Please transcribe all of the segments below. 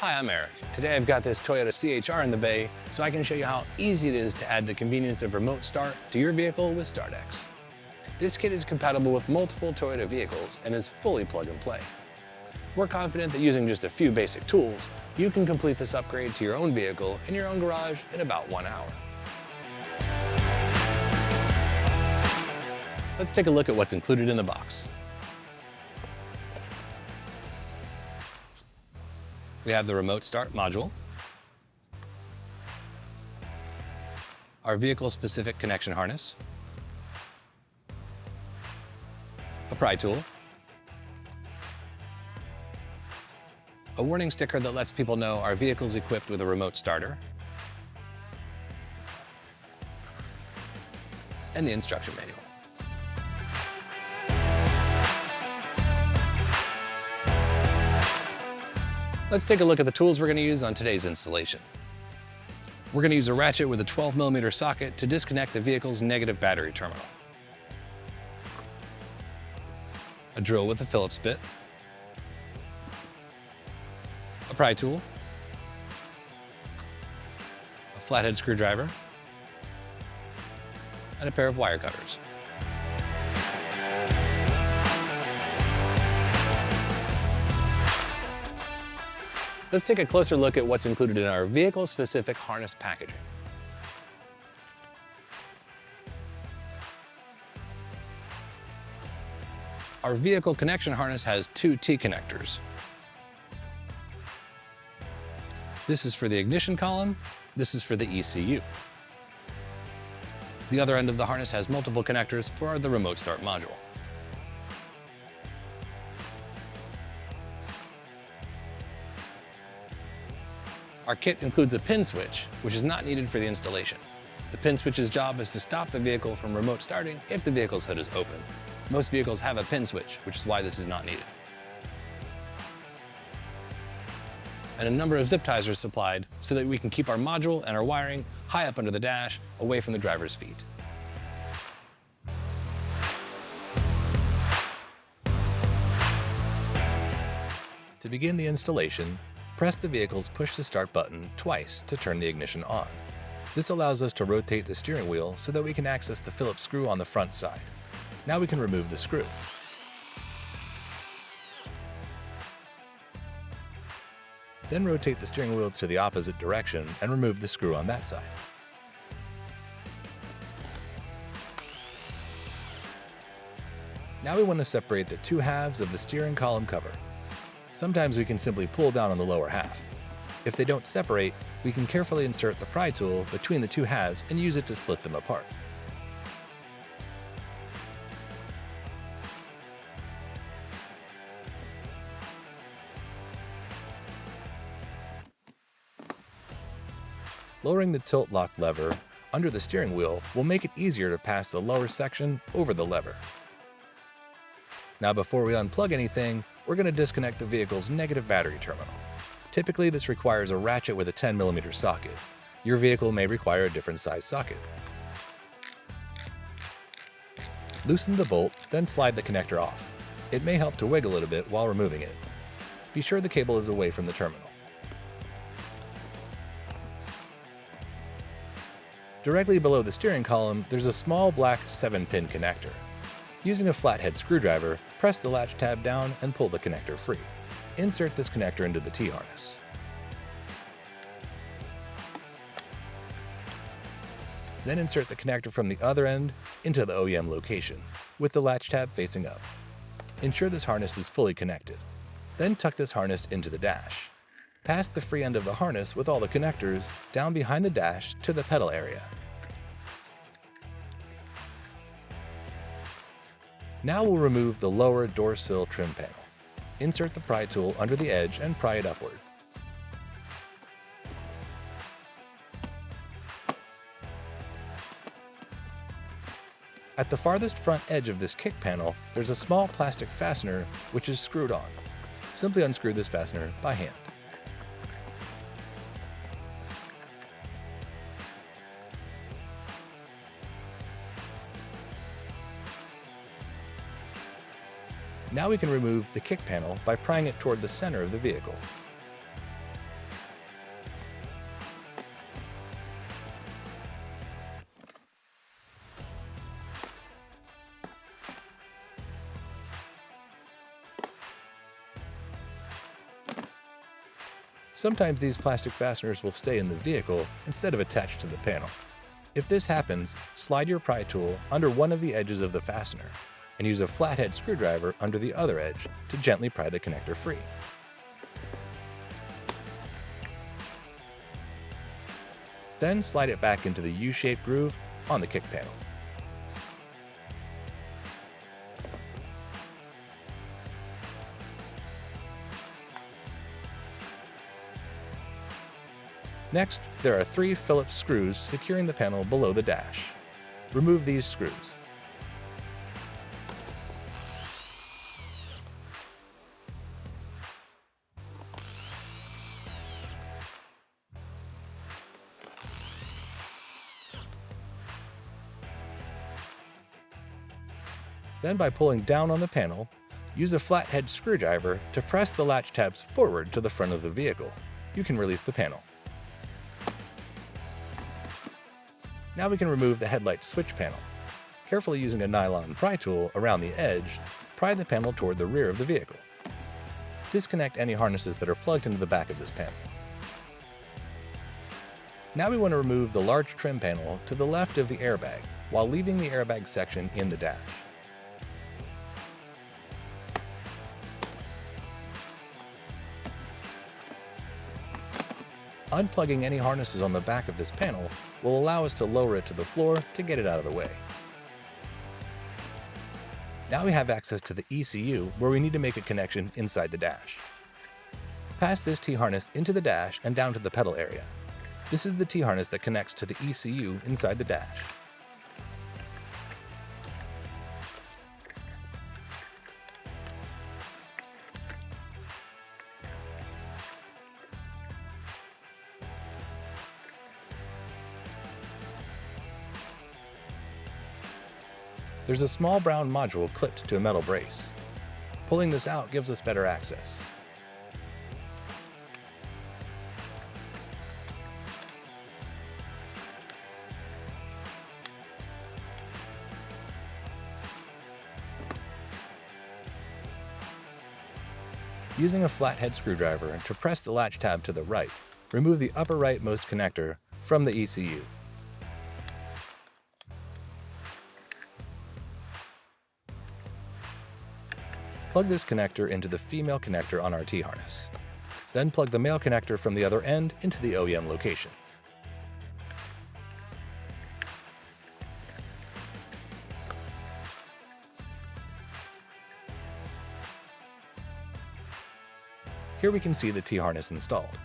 Hi, I'm Eric. Today I've got this Toyota CHR in the bay, so I can show you how easy it is to add the convenience of remote start to your vehicle with StartX. This kit is compatible with multiple Toyota vehicles and is fully plug and play. We're confident that using just a few basic tools, you can complete this upgrade to your own vehicle in your own garage in about 1 hour. Let's take a look at what's included in the box. We have the remote start module, our vehicle-specific connection harness, a pry tool, a warning sticker that lets people know our vehicle is equipped with a remote starter, and the instruction manual. Let's take a look at the tools we're going to use on today's installation. We're going to use a ratchet with a 12mm socket to disconnect the vehicle's negative battery terminal, a drill with a Phillips bit, a pry tool, a flathead screwdriver, and a pair of wire cutters. Let's take a closer look at what's included in our vehicle-specific harness packaging. Our vehicle connection harness has 2 T-connectors. This is for the ignition column, this is for the ECU. The other end of the harness has multiple connectors for the remote start module. Our kit includes a pin switch, which is not needed for the installation. The pin switch's job is to stop the vehicle from remote starting if the vehicle's hood is open. Most vehicles have a pin switch, which is why this is not needed. And a number of zip ties are supplied so that we can keep our module and our wiring high up under the dash, away from the driver's feet. To begin the installation, press the vehicle's push-to-start button twice to turn the ignition on. This allows us to rotate the steering wheel so that we can access the Phillips screw on the front side. Now we can remove the screw. Then rotate the steering wheel to the opposite direction and remove the screw on that side. Now we want to separate the 2 halves of the steering column cover. Sometimes we can simply pull down on the lower half. If they don't separate, we can carefully insert the pry tool between the 2 halves and use it to split them apart. Lowering the tilt lock lever under the steering wheel will make it easier to pass the lower section over the lever. Now before we unplug anything, we're going to disconnect the vehicle's negative battery terminal. Typically, this requires a ratchet with a 10mm socket. Your vehicle may require a different size socket. Loosen the bolt, then slide the connector off. It may help to wiggle it a bit while removing it. Be sure the cable is away from the terminal. Directly below the steering column, there's a small black 7-pin connector. Using a flathead screwdriver, press the latch tab down and pull the connector free. Insert this connector into the T-harness. Then insert the connector from the other end into the OEM location, with the latch tab facing up. Ensure this harness is fully connected. Then tuck this harness into the dash. Pass the free end of the harness with all the connectors down behind the dash to the pedal area. Now we'll remove the lower door sill trim panel. Insert the pry tool under the edge and pry it upward. At the farthest front edge of this kick panel, there's a small plastic fastener which is screwed on. Simply unscrew this fastener by hand. Now we can remove the kick panel by prying it toward the center of the vehicle. Sometimes these plastic fasteners will stay in the vehicle instead of attached to the panel. If this happens, slide your pry tool under one of the edges of the fastener and use a flathead screwdriver under the other edge to gently pry the connector free. Then slide it back into the U-shaped groove on the kick panel. Next, there are 3 Phillips screws securing the panel below the dash. Remove these screws. Then by pulling down on the panel, use a flathead screwdriver to press the latch tabs forward to the front of the vehicle. You can release the panel. Now we can remove the headlight switch panel. Carefully using a nylon pry tool around the edge, pry the panel toward the rear of the vehicle. Disconnect any harnesses that are plugged into the back of this panel. Now we want to remove the large trim panel to the left of the airbag, while leaving the airbag section in the dash. Unplugging any harnesses on the back of this panel will allow us to lower it to the floor to get it out of the way. Now we have access to the ECU where we need to make a connection inside the dash. Pass this T-harness into the dash and down to the pedal area. This is the T-harness that connects to the ECU inside the dash. There's a small brown module clipped to a metal brace. Pulling this out gives us better access. Using a flathead screwdriver to press the latch tab to the right, remove the upper rightmost connector from the ECU. Plug this connector into the female connector on our T-harness. Then plug the male connector from the other end into the OEM location. Here we can see the T-harness installed.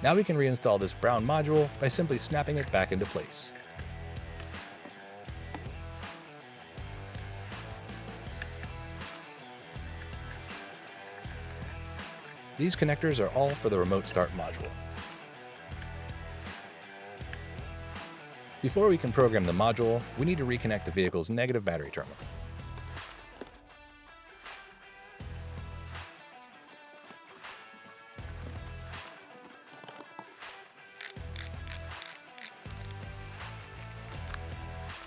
Now we can reinstall this brown module by simply snapping it back into place. These connectors are all for the remote start module. Before we can program the module, we need to reconnect the vehicle's negative battery terminal.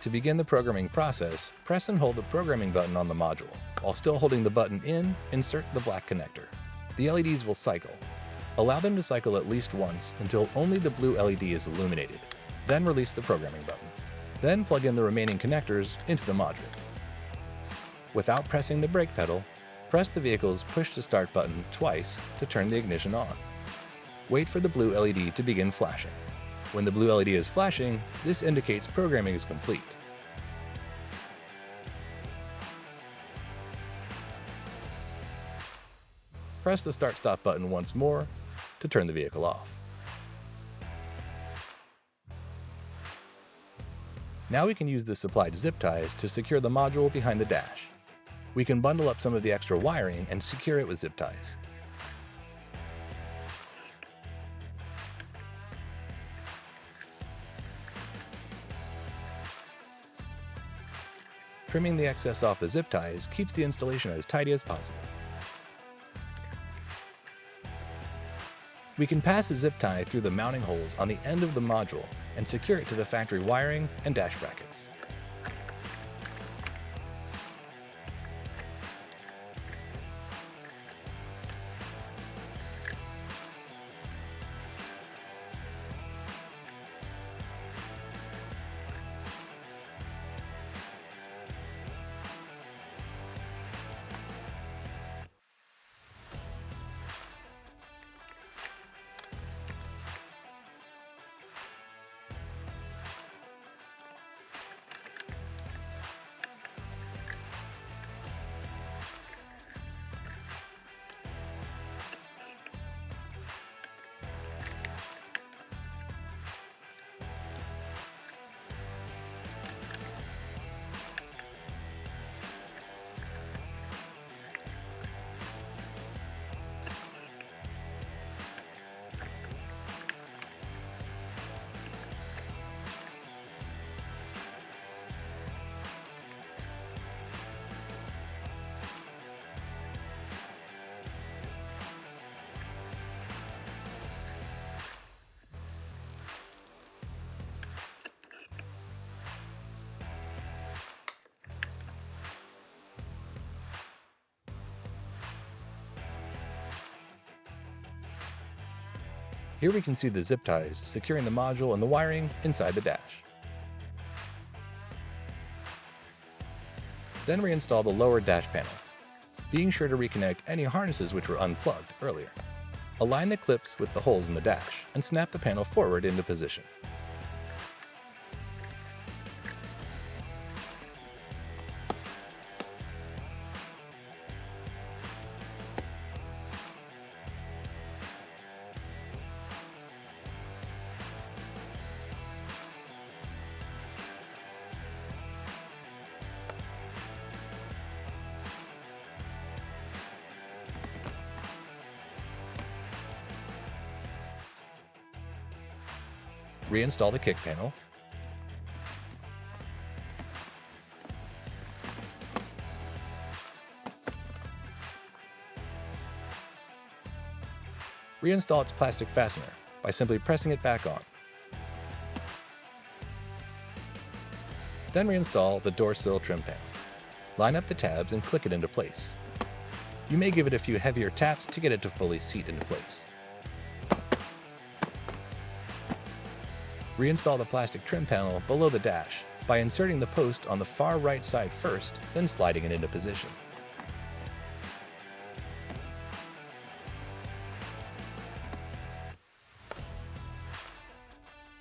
To begin the programming process, press and hold the programming button on the module. While still holding the button in, insert the black connector. The LEDs will cycle. Allow them to cycle at least once until only the blue LED is illuminated. Then release the programming button. Then plug in the remaining connectors into the module. Without pressing the brake pedal, press the vehicle's push to start button twice to turn the ignition on. Wait for the blue LED to begin flashing. When the blue LED is flashing, this indicates programming is complete. Press the start-stop button once more to turn the vehicle off. Now we can use the supplied zip ties to secure the module behind the dash. We can bundle up some of the extra wiring and secure it with zip ties. Trimming the excess off the zip ties keeps the installation as tidy as possible. We can pass a zip tie through the mounting holes on the end of the module and secure it to the factory wiring and dash brackets. Here we can see the zip ties securing the module and the wiring inside the dash. Then reinstall the lower dash panel, being sure to reconnect any harnesses which were unplugged earlier. Align the clips with the holes in the dash and snap the panel forward into position. Reinstall the kick panel. Reinstall its plastic fastener by simply pressing it back on. Then reinstall the door sill trim panel. Line up the tabs and click it into place. You may give it a few heavier taps to get it to fully seat into place. Reinstall the plastic trim panel below the dash by inserting the post on the far right side first, then sliding it into position.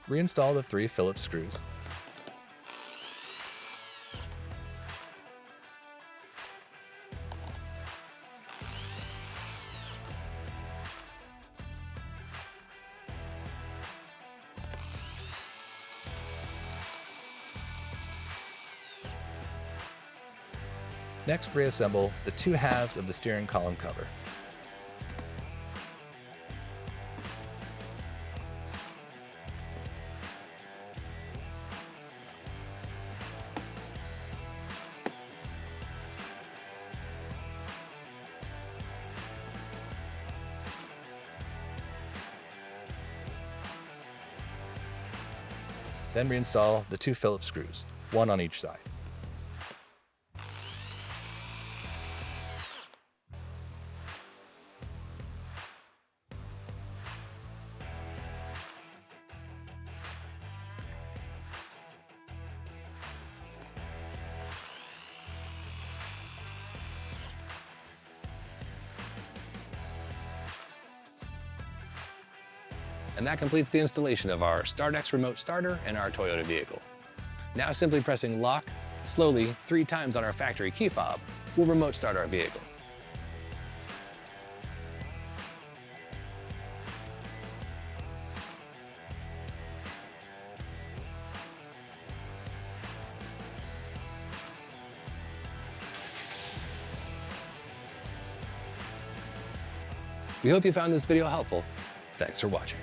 Reinstall the 3 Phillips screws. Next, reassemble the 2 halves of the steering column cover. Then reinstall the 2 Phillips screws, 1 on each side. And that completes the installation of our StartX remote starter in our Toyota vehicle. Now simply pressing lock slowly 3 times on our factory key fob will remote start our vehicle. We hope you found this video helpful. Thanks for watching.